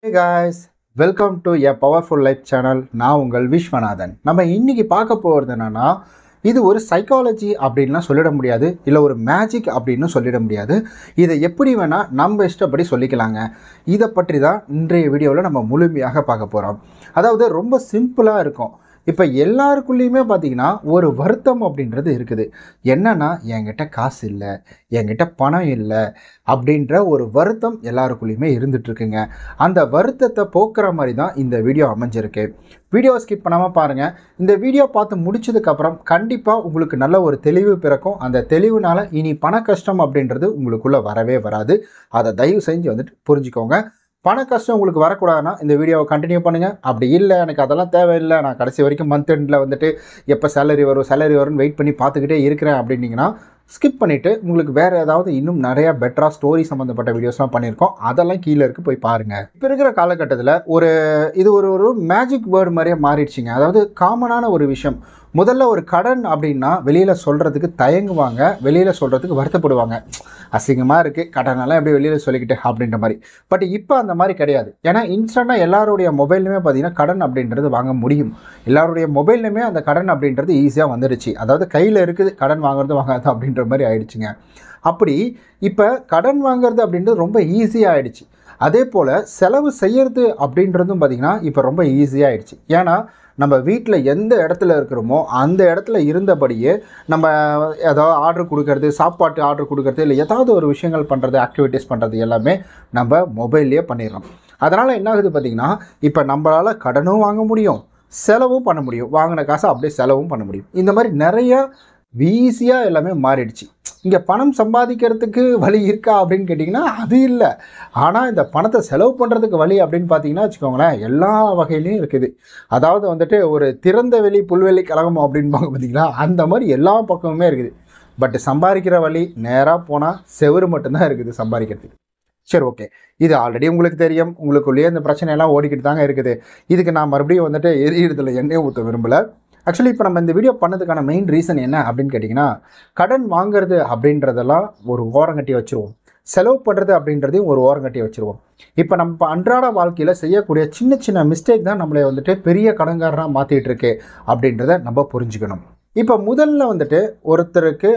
Hey guys, welcome to a powerful life channel. நான் உங்கள் விஸ்வநாதன். நம்ம இன்னைக்கு பார்க்க போகிறது என்னன்னா, இது ஒரு சைக்காலஜி அப்படின்லாம் சொல்லிட முடியாது, இல்லை ஒரு மேஜிக் அப்படின்னு சொல்லிட முடியாது. இதை எப்படி வேணால் நம்ம இஷ்டப்படி சொல்லிக்கலாங்க. இதை பற்றி தான் இன்றைய வீடியோவில் நம்ம முழுமையாக பார்க்க போகிறோம். அதாவது ரொம்ப சிம்பிளாக இருக்கும். இப்போ எல்லாருக்குள்ளேயுமே பார்த்தீங்கன்னா ஒரு வருத்தம் அப்படின்றது இருக்குது. என்னன்னா, என்கிட்ட காசு இல்லை, என்கிட்ட பணம் இல்லை அப்படின்ற ஒரு வருத்தம் எல்லாருக்குள்ளேயுமே இருந்துகிட்ருக்குங்க. அந்த வருத்தத்தை போக்குற மாதிரி தான் இந்த வீடியோ அமைஞ்சிருக்கு. வீடியோவை ஸ்கிப் பண்ணாமல் பாருங்கள். இந்த வீடியோ பார்த்து முடிச்சதுக்கப்புறம் கண்டிப்பாக உங்களுக்கு நல்ல ஒரு தெளிவு பிறக்கும். அந்த தெளிவுனால இனி பண கஷ்டம் அப்படின்றது உங்களுக்குள்ளே வரவே வராது. அதை தயவு செஞ்சு வந்துட்டு புரிஞ்சுக்கோங்க. பண கஷ்டம் உங்களுக்கு வரக்கூடாதுன்னா இந்த வீடியோவை கண்டினியூ பண்ணுங்கள். அப்படி இல்லை, எனக்கு அதெல்லாம் தேவையில்லை, நான் கடைசி வரைக்கும் மந்த் எண்டில் வந்துட்டு எப்போ சேலரி வரும்னு வெயிட் பண்ணி பார்த்துக்கிட்டே இருக்கிறேன் அப்படின்னீங்கன்னா ஸ்கிப் பண்ணிவிட்டு உங்களுக்கு வேறு ஏதாவது இன்னும் நிறையா பெட்டராக ஸ்டோரி சம்மந்தப்பட்ட வீடியோஸ்லாம் பண்ணியிருக்கோம், அதெல்லாம் கீழே இருக்குது, போய் பாருங்கள். இப்போ இருக்கிற காலகட்டத்தில் இது ஒரு மேஜிக் வேர்டு மாதிரியே மாறிடுச்சிங்க. அதாவது காமனான ஒரு விஷயம். முதல்ல ஒரு கடன் அப்படின்னா வெளியில் சொல்கிறதுக்கு தயங்குவாங்க, வெளியில் சொல்கிறதுக்கு வருத்தப்படுவாங்க. அசிங்கமாக இருக்குது, கடனெல்லாம் எப்படி வெளியில் சொல்லிக்கிட்டு அப்படின்ற மாதிரி. பட் இப்போ அந்த மாதிரி கிடையாது. ஏன்னா இன்ஸ்டண்ட்டாக எல்லாருடைய மொபைல்லையுமே பார்த்தீங்கன்னா கடன் அப்படின்றது வாங்க முடியும். எல்லாருடைய மொபைல்லையுமே அந்த கடன் அப்படின்றது ஈஸியாக வந்துடுச்சு. அதாவது கையில் இருக்குது, கடன் வாங்குறது வாங்காது அப்படின்ற மாதிரி ஆயிடுச்சுங்க. அப்படி இப்போ கடன் வாங்குறது அப்படின்றது ரொம்ப ஈஸியாக ஆகிடுச்சு. அதே போல் செலவு செய்கிறது அப்படின்றதும் பார்த்திங்கன்னா இப்போ ரொம்ப ஈஸியாகிடுச்சு. ஏன்னா நம்ம வீட்டில் எந்த இடத்துல இருக்கிறோமோ அந்த இடத்துல இருந்தபடியே நம்ம ஏதாவது ஆர்டர் கொடுக்கறது, சாப்பாட்டு ஆர்டர் கொடுக்கறது, இல்லை ஏதாவது ஒரு விஷயங்கள் பண்ணுறது, ஆக்டிவிட்டீஸ் பண்ணுறது எல்லாமே நம்ம மொபைல்லையே பண்ணிடலாம். அதனால் என்ன ஆகுது பார்த்திங்கன்னா, இப்போ நம்மளால் கடனும் வாங்க முடியும், செலவும் பண்ண முடியும், வாங்கின காசை அப்படியே செலவும் பண்ண முடியும். இந்த மாதிரி நிறையா ஈஸியாக எல்லாமே மாறிடுச்சு. இங்கே பணம் சம்பாதிக்கிறதுக்கு வழி இருக்கா அப்படின்னு கேட்டிங்கன்னா அது இல்லை. ஆனால் இந்த பணத்தை செலவு பண்ணுறதுக்கு வழி அப்படின்னு பார்த்தீங்கன்னா வச்சுக்கோங்களேன், எல்லா வகையிலையும் இருக்குது. அதாவது வந்துட்டு ஒரு திறந்த வெளி புல்வெளி கழகம் அப்படின்பாங்க பார்த்தீங்களா, அந்த மாதிரி எல்லா பக்கமுமே இருக்குது. பட் சம்பாதிக்கிற வழி நேராக போனால் செவரு மட்டும்தான் இருக்குது சம்பாதிக்கிறதுக்கு. சரி, ஓகே, இது ஆல்ரெடி உங்களுக்கு தெரியும். உங்களுக்குள்ளேயே இந்த பிரச்சனையெல்லாம் ஓடிக்கிட்டு தாங்க இருக்குது. இதுக்கு நான் மறுபடியும் வந்துட்டு எரியிறதுல எண்ணெயை ஊற்ற விரும்பலை. ஆக்சுவலி இப்போ நம்ம இந்த வீடியோ பண்ணதுக்கான மெயின் ரீசன் என்ன அப்படின்னு கேட்டிங்கன்னா, கடன் வாங்குறது அப்படின்றதெல்லாம் ஒரு ஓரங்கட்டி வச்சுருவோம், செலவு பண்ணுறது அப்படின்றதையும் ஒரு ஓரங்கட்டி வச்சுருவோம். இப்போ நம்ம அன்றாட வாழ்க்கையில் செய்யக்கூடிய சின்ன சின்ன மிஸ்டேக் தான் நம்மளை வந்துட்டு பெரிய கடன்காரனாக மாற்றிட்டு இருக்கு அப்படின்றத நம்ம புரிஞ்சுக்கணும். இப்போ முதல்ல வந்துட்டு ஒருத்தருக்கு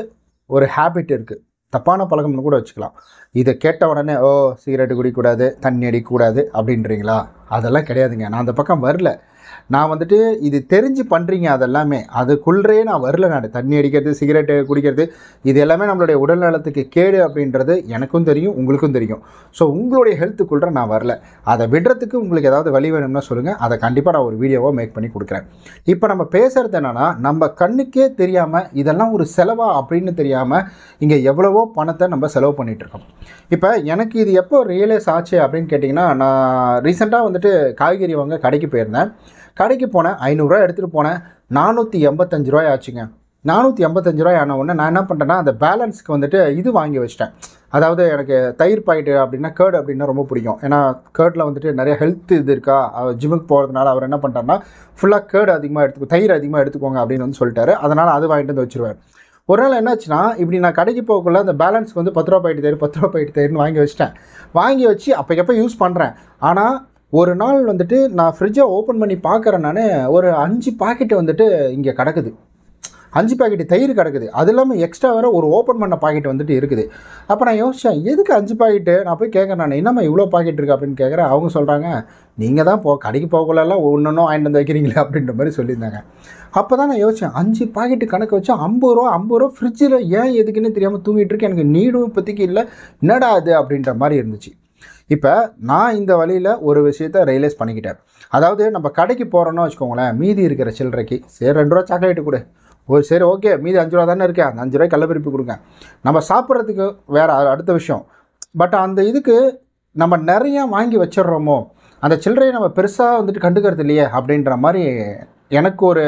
ஒரு ஹேபிட் இருக்குது, தப்பான பழக்கம்னு கூட வச்சுக்கலாம். இதை கேட்ட உடனே சிகரெட்டு குடிக்கக்கூடாது, தண்ணி அடிக்கக்கூடாது அப்படின்றீங்களா? அதெல்லாம் கிடையாதுங்க. நான் அந்த பக்கம் வரல. நான் வந்துட்டு இது தெரிஞ்சு பண்ணுறீங்க, அதெல்லாமே அதுக்குள்ளே நான் வரல. நான் தண்ணி அடிக்கிறது, சிகரெட்டு குடிக்கிறது, இது எல்லாமே நம்மளுடைய உடல் நலத்துக்கு கேடு அப்படின்றது எனக்கும் தெரியும், உங்களுக்கும் தெரியும். ஸோ உங்களுடைய ஹெல்த்துக்குள்ளே நான் வரல. அதை விடுறதுக்கு உங்களுக்கு ஏதாவது வழி வேணும்னா சொல்லுங்கள், அதை கண்டிப்பாக நான் ஒரு வீடியோவாக மேக் பண்ணி கொடுக்குறேன். இப்போ நம்ம பேசுகிறது என்னென்னா, நம்ம கண்ணுக்கே தெரியாமல் இதெல்லாம் ஒரு செலவா அப்படின்னு தெரியாமல் இங்கே எவ்வளவோ பணத்தை நம்ம செலவு பண்ணிகிட்ருக்கோம். இப்போ எனக்கு இது எப்போ ரியலைஸ் ஆச்சு அப்படின்னு கேட்டிங்கன்னா, நான் ரீசெண்டாக வந்துட்டு காய்கறி வாங்க கடைக்கு போயிருந்தேன். கடைக்கு போனேன், 500 எடுத்துகிட்டு போனேன், 485 ரூபாய் ஆச்சுங்க. 485 ரூபாய் ஆன உடனே நான் என்ன பண்ணுறேன்னா, அந்த பேலன்ஸுக்கு வந்துட்டு இது வாங்கி வச்சிட்டேன். அதாவது எனக்கு தயிர் பாக்கெட்டு அப்படின்னா கேர்டு அப்படின்னா ரொம்ப பிடிக்கும். ஏன்னா கேர்டில் வந்துட்டு நிறைய ஹெல்த் இது இருக்கா, ஜிம்முக்கு போகிறதுனால அவர் என்ன பண்ணுறாருன்னா ஃபுல்லாக கேர்டு அதிகமாக தயிர் அதிகமாக எடுத்துக்கோங்க அப்படின்னு வந்து சொல்லிட்டாரு. அதனால் அது வாங்கிட்டு வந்து வச்சுருவேன். ஒரு நாள் என்னாச்சுன்னா, இப்படி நான் கடைக்கு போகக்குள்ள அந்த பேலன்ஸ்க்கு வந்து 10 ரூபா பாக்கெட்டு தயிர் 10 ரூபா பாக்கெட்டு தயிர்னு வாங்கி வச்சிட்டேன். வாங்கி வச்சு அப்போக்கப்போ யூஸ் பண்ணுறேன். ஆனால் ஒரு நாள் வந்துட்டு நான் ஃப்ரிட்ஜை ஓப்பன் பண்ணி பார்க்குறேன், நான் ஒரு 5 பாக்கெட்டு வந்துட்டு இங்கே கிடக்குது. 5 பாக்கெட்டு தயிர் கிடக்குது. அது இல்லாமல் எக்ஸ்ட்ரா வேறு ஒரு ஓப்பன் பண்ண பாக்கெட் வந்துட்டு இருக்குது. அப்போ நான் யோசித்தேன், எதுக்கு 5 பாக்கெட்டு? நான் போய் கேட்குறேன், நான் என்னம்மா இவ்வளோ பாக்கெட் இருக்குது அப்படின்னு கேட்குறேன். அவங்க சொல்கிறாங்க, நீங்கள் தான் கடைக்கு போகக்குள்ளெல்லாம் ஒன்றும் வாங்கிட்டு வந்து வைக்கிறீங்களே அப்படின்ற மாதிரி சொல்லியிருந்தாங்க. அப்போ தான் நான் யோசித்தேன், 5 பாக்கெட்டு கணக்கு வச்சு 50 ரூபா ஃப்ரிட்ஜில் ஏன் எதுக்குன்னு தெரியாமல் தூங்கிட்டு இருக்கு, எனக்கு நீடும் இப்போதைக்கு இல்லை, என்னடா அது அப்படின்ற மாதிரி இருந்துச்சு. இப்போ நான் இந்த வழியில் ஒரு விஷயத்தை ரியலைஸ் பண்ணிக்கிட்டேன். அதாவது நம்ம கடைக்கு போகிறோன்னா வச்சுக்கோங்களேன், மீதி இருக்கிற சில்லறைக்கு சரி 2 ரூபா சாக்லேட்டு கொடு, சரி ஓகே மீதி 5 ரூபா தானே இருக்கேன், அந்த 5 ரூபாய் கள்ளப்பருப்பி கொடுங்க, நம்ம சாப்பிட்றதுக்கு வேறு அடுத்த விஷயம். பட் அந்த இதுக்கு நம்ம நிறையா வாங்கி வச்சிடுறோமோ, அந்த சில்லறையை நம்ம பெருசாக வந்துட்டு கண்டுக்கிறது இல்லையே அப்படின்ற மாதிரி எனக்கு ஒரு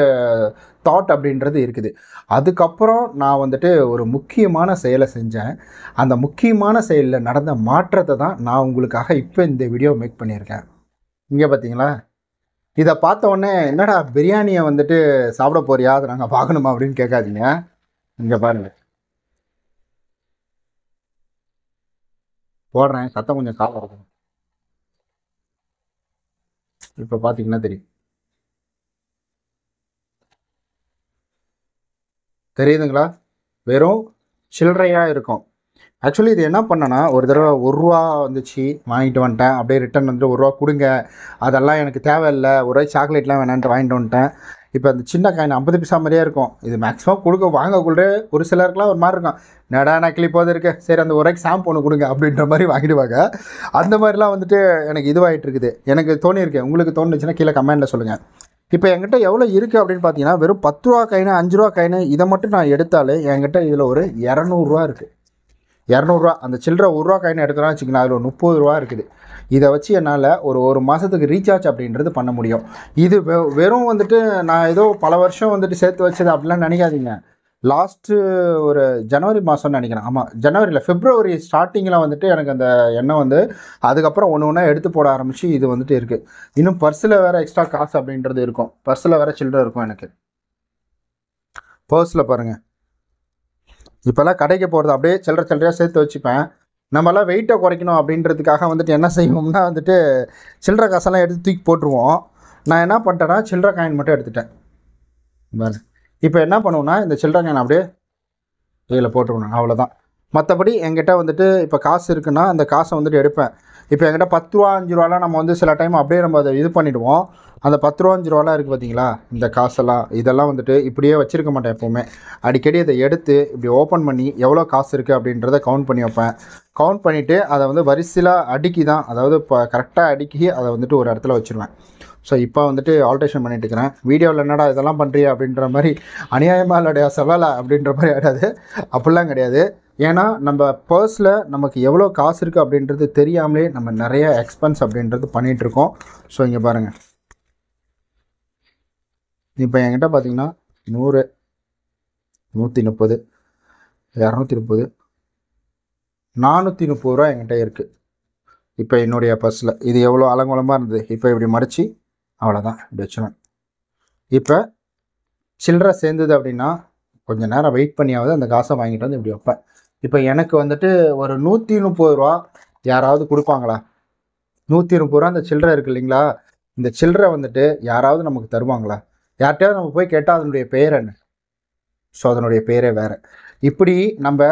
தாட் அப்படின்றது இருக்குது. அதுக்கப்புறம் நான் வந்துட்டு ஒரு முக்கியமான செயலை செஞ்சேன். அந்த முக்கியமான செயலில் நடந்த மாற்றத்தை தான் நான் உங்களுக்காக இப்போ இந்த வீடியோ மேக் பண்ணியிருக்கேன். இங்கே பார்த்தீங்களா, இதை பார்த்த உடனே என்னடா பிரியாணியை வந்துட்டு சாப்பிட போறியா, அதை நாங்கள் பார்க்கணுமா அப்படின்னு கேட்காதீங்க. இங்கே பாருங்கள், போடுறேன், சத்தம் கொஞ்சம் காலம் இருக்கும். இப்போ பார்த்தீங்கன்னா தெரியுதுங்களா? வெறும் சில்லறையாக இருக்கும். ஆக்சுவலி இது என்ன பண்ணேன்னா, ஒரு தடவை ரூ. 1 வந்துச்சு, வாங்கிட்டு வந்துட்டேன். அப்படியே ரிட்டர்ன் வந்துட்டு ரூ. 1 கொடுங்க, அதெல்லாம் எனக்கு தேவையில்ல, ஒரு சாக்லேட்லாம் வேணான்ட்டு வாங்கிட்டு வந்துட்டேன். இப்போ அந்த சின்ன காயின் 50 பைசா மாதிரியே இருக்கும். இது மேக்ஸிமம் வாங்கக்குள்ளே ஒரு சிலருக்குலாம் ஒரு மாதிரி இருக்கும். நடா நக்கிலி போது இருக்கு, சரி அந்த ரூ. 1 ஷாம்பு ஒன்று கொடுங்க அப்படின்ற மாதிரி வாங்கிடுவாங்க. அந்த மாதிரிலாம் வந்துட்டு எனக்கு இதுவாகிட்டு இருக்குது. எனக்கு தோணியிருக்கு. உங்களுக்கு தோணுச்சுன்னா கீழே கமெண்ட்டில் சொல்லுங்கள். இப்போ என்கிட்ட எவ்வளோ இருக்குது அப்படின்னு பார்த்தீங்கன்னா, வெறும் ரூ. 10 காயின், ரூ. 5 காயின் இதை மட்டும் நான் எடுத்தாலே என்கிட்ட இதில் ஒரு ரூ. 200 இருக்குது. ரூ. 200 அந்த சில்லற ரூ. 1 காயின் எடுக்கிறோம்னு வச்சுக்கோங்களேன், அதில் ஒரு ரூ. 30 இருக்குது. இதை வச்சு என்னால் ஒரு மாதத்துக்கு ரீசார்ஜ் அப்படின்றது பண்ண முடியும். இது வெறும் வந்துட்டு நான் ஏதோ பல வருஷம் வந்துட்டு சேர்த்து வச்சது அப்படிலாம் நினைக்காதீங்க. லாஸ்ட்டு ஒரு ஜனவரி மாதம்னு நினைக்கிறேன். ஆமாம், ஜனவரியில் பிப்ரவரி ஸ்டார்டிங்கில் வந்துட்டு எனக்கு அந்த எண்ணெய் வந்து அதுக்கப்புறம் ஒன்று ஒன்றா எடுத்து போட ஆரம்பித்து இது வந்துட்டு இருக்குது. இன்னும் பர்ஸில் வேறு எக்ஸ்ட்ரா காசு அப்படின்றது இருக்கும். பர்ஸில் வேறு சில்லறை இருக்கும். எனக்கு பர்ஸில் பாருங்கள், இப்போல்லாம் கடைக்கு போகிறது அப்படியே சில்லறையாக சேர்த்து வச்சுப்பேன். நம்மளாம் வெயிட்டை குறைக்கணும் அப்படின்றதுக்காக வந்துட்டு என்ன செய்வோம்னா வந்துட்டு சில்லறை காசெல்லாம் எடுத்து தூக்கி போட்டுருவோம். நான் என்ன பண்ணிட்டேன்னா சில்லறை காயின் மட்டும் எடுத்துட்டேன். இப்போ என்ன பண்ணுவோன்னா இந்த சில்லறை காயின் அப்படியே இதில் போட்டுருவேன், அவ்வளோதான். மற்றபடி என்கிட்ட வந்துட்டு இப்போ காசு இருக்குன்னா அந்த காசை வந்துட்டு எடுப்பேன். இப்போ என்கிட்ட ரூ. 10 5 நம்ம வந்து சில டைம் அப்படியே நம்ம அதை இது பண்ணிவிடுவோம். அந்த ரூ. 10 5 இருக்குது பார்த்தீங்களா, இந்த காசெல்லாம் இதெல்லாம் வந்துட்டு இப்படியே வச்சுருக்க மாட்டேன் எப்போவுமே. அடிக்கடி அதை எடுத்து இப்படி ஓப்பன் பண்ணி எவ்வளோ காசு இருக்குது அப்படின்றத கவுண்ட் பண்ணி வைப்பேன். கவுண்ட் பண்ணிவிட்டு அதை வந்து வரிசையில் அடுக்கி தான், அதாவது இப்போ கரெக்டாக அடுக்கி அதை வந்துட்டு ஒரு இடத்துல வச்சுருவேன். ஸோ இப்போ வந்துட்டு ஆல்ட்ரேஷன் பண்ணிட்டு இருக்கிறேன். வீடியோவில் என்னடா இதெல்லாம் பண்ணுறியா அப்படின்ற மாதிரி, அநியாயமாக இல்லையா சொல்லலை அப்படின்ற மாதிரி ஆகிடாது. அப்படிலாம் கிடையாது. ஏன்னா நம்ம பர்ஸில் நமக்கு எவ்வளோ காசு இருக்குது அப்படின்றது தெரியாமலே நம்ம நிறைய எக்ஸ்பென்ஸ் அப்படின்றது பண்ணிகிட்ருக்கோம். ஸோ இங்கே பாருங்கள், இப்போ என்கிட்ட பார்த்தீங்கன்னா 100 130 230 430 என்கிட்ட இருக்குது. இப்போ என்னுடைய பர்ஸில் இது எவ்வளோ அலங்கோலமாக இருந்தது, இப்போ இப்படி மடித்து அவ்வளோதான் இப்படி வச்சுருவேன். இப்போ சில்லறை சேர்ந்தது அப்படின்னா கொஞ்சம் நேரம் வெயிட் பண்ணியாவது அந்த காசை வாங்கிட்டு வந்து இப்படி வைப்பேன். இப்போ எனக்கு வந்துட்டு ஒரு 130 யாராவது கொடுப்பாங்களா? 130 அந்த சில்லறை இருக்குது இல்லைங்களா, இந்த சில்லறை வந்துட்டு யாராவது நமக்கு தருவாங்களா? யார்கிட்டையாவது நம்ம போய் கேட்டால் அதனுடைய பெயர் என்ன? ஸோ அதனுடைய பேரே வேறு. இப்படி நம்ம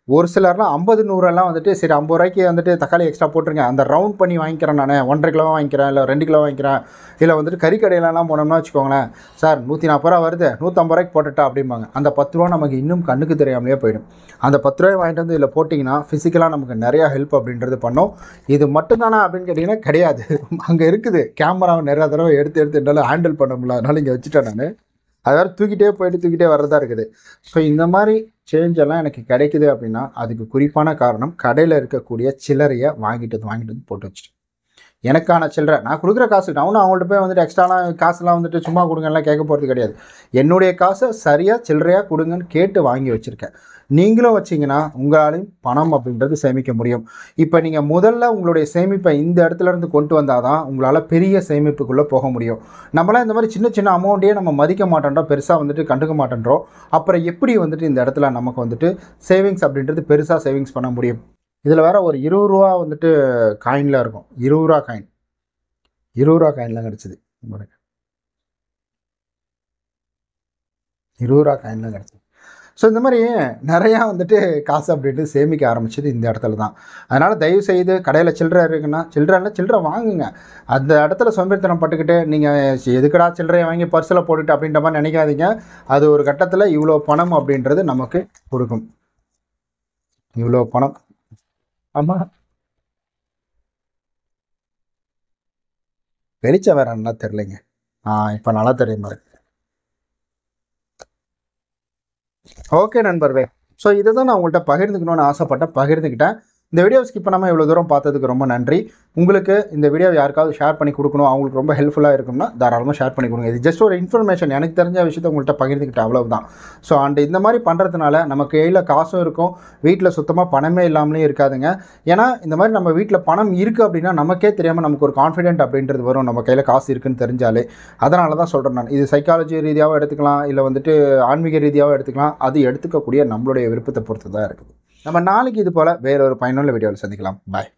ஒரு சிலர்லாம் 50 100 வந்துட்டு சரி 50 ரூபாய்க்கு வந்துட்டு தக்காளி எக்ஸ்ட்ரா போட்டுருங்க, அந்த ரவுண்ட் பண்ணி வாங்கிக்கிறேன், நான் 1.5 கிலோ வாங்கிக்கிறேன், இல்லை 2 கிலோ வாங்கிக்கிறேன். இல்லை வந்துட்டு கறிக்கடையிலலாம் போனோம்னா வச்சுக்கோங்களேன், சார் 140 வருது, 150 போட்டுட்டா அப்படிம்பாங்க. அந்த 10 நமக்கு இன்னும் கண்ணுக்கு தெரியாமலே போயிடும். அந்த 10 வாங்கிட்டு வந்து இதில் போட்டிங்கன்னா ஃபிசிக்கலாக நமக்கு நிறையா ஹெல்ப் அப்படின்றது பண்ணோம். இது மட்டும்தானா அப்படின்னு கேட்டிங்கன்னா கிடையாது. அங்கே இருக்குது கேமராவை நிறையா தடவை எடுத்து என்னால் ஹேண்டில் பண்ண முடியல, அதனால் இங்கே வச்சுட்டேன் நான். அதாவது தூக்கிட்டே வர்றதா இருக்குது. ஸோ இந்த மாதிரி சேஞ்ச் எல்லாம் எனக்கு கிடைக்குது அப்படின்னா அதுக்கு குறிப்பான காரணம் கடையில் இருக்கக்கூடிய சில்லறையை வாங்கிட்டு வந்து போட்டு வச்சுட்டு, எனக்கான சில்லறை நான் கொடுக்குற காசு, நான் அவங்கள்ட்ட போய் வந்துட்டு எக்ஸ்ட்ராலாம் காசுலாம் வந்துட்டு சும்மா கொடுங்கலாம் கேட்க போகிறது கிடையாது. என்னுடைய காசை சரியாக சில்லறையாக கொடுங்கன்னு கேட்டு வாங்கி வச்சுருக்கேன். நீங்களும் வச்சிங்கன்னா உங்களாலையும் பணம் அப்படின்றது சேமிக்க முடியும். இப்போ நீங்கள் முதல்ல உங்களுடைய சேமிப்பை இந்த இடத்துலேருந்து கொண்டு வந்தால் தான் உங்களால் பெரிய சேமிப்புக்குள்ளே போக முடியும். நம்மளாம் இந்த மாதிரி சின்ன அமௌண்ட்டையே நம்ம மதிக்க மாட்டேன்றோம், பெருசாக வந்துட்டு கண்டுக்க மாட்டேன்றோம். அப்புறம் எப்படி வந்துட்டு இந்த இடத்துல நமக்கு வந்துட்டு சேவிங்ஸ் அப்படின்றது பெருசாக சேவிங்ஸ் பண்ண முடியும்? இதில் வேறு ஒரு 20 ரூபா வந்துட்டு காயினில் இருக்கும். 20 ரூபா காயின், 20 ரூபா காயின்லாம் கிடச்சிது. 20 ரூபா காயின்லாம் கிடச்சிது. ஸோ இந்த மாதிரி நிறையா வந்துட்டு காசு அப்படின்ட்டு சேமிக்க ஆரம்பிச்சது இந்த இடத்துல தான். அதனால் தயவுசெய்து கடையில் சில்லறை இருக்குன்னா சில்லறை வாங்குங்க. அந்த இடத்துல சோம்பேறித்தனம் பட்டுக்கிட்டு நீங்கள் எதுக்கடா சில்லறையை வாங்கி பர்ஸில் போட்டுட்டு அப்படின்ற மாதிரி நினைக்காதீங்க. அது ஒரு கட்டத்தில் இவ்வளோ பணம் அப்படின்றது நமக்கு கொடுக்கும். இவ்வளோ பணம். ஆமாம், வெளிச்சம் வேறு நல்லா தெரிலைங்க. இப்போ நல்லா தெரியும் பாருங்க. ஓகே நண்பர்களே, ஸோ இதை தான் நான் உங்கள்கிட்ட பகிர்ந்துக்கணும்னு பகிர்ந்துக்கிட்டேன். இந்த வீடியோ ஸ்கிப் பண்ணாமல் இவ்வளோ தூரம் பார்த்ததுக்கு ரொம்ப நன்றி. உங்களுக்கு இந்த வீடியோ யாருக்காவது ஷேர் பண்ணி கொடுக்கணும், அவங்களுக்கு ரொம்ப ஹெல்ப்ஃபுல்லாக இருக்கும்னா தாராளமாக ஷேர் பண்ணி கொடுங்க. இது ஜஸ்ட் ஒரு இன்ஃபர்மேஷன், எனக்கு தெரிஞ்ச விஷயத்தை உங்கள்கிட்ட பகிர்ந்துக்கிட்டேன், அவ்வளவுதான். ஸோ இந்த மாதிரி பண்ணுறதுனால நமக்கு கையில் காசும் இருக்கும், வீட்டில் சுத்தமாக பணமே இல்லாமலே இருக்காதுங்க. ஏன்னா இந்த மாதிரி நம்ம வீட்டில் பணம் இருக்குது அப்படின்னா நமக்கே தெரியாமல் நமக்கு ஒரு கான்ஃபிடென்ட் அப்படின்றது வரும், நம்ம கையில் காசு இருக்குன்னு தெரிஞ்சாலே. அதனால தான் சொல்கிறேன் நான். இது சைக்காலஜி ரீதியாகவும் எடுத்துக்கலாம், இல்லை வந்துட்டு ஆன்மீக ரீதியாகவும் எடுத்துக்கலாம். அது எடுத்துக்கக்கூடிய நம்மளுடைய விருப்பத்தை பொறுத்து தான் இருக்குது. நம்ம நாளைக்கு இது போல் வேற ஒரு பயனுள்ள வீடியோவில் சந்திக்கலாம். பாய்.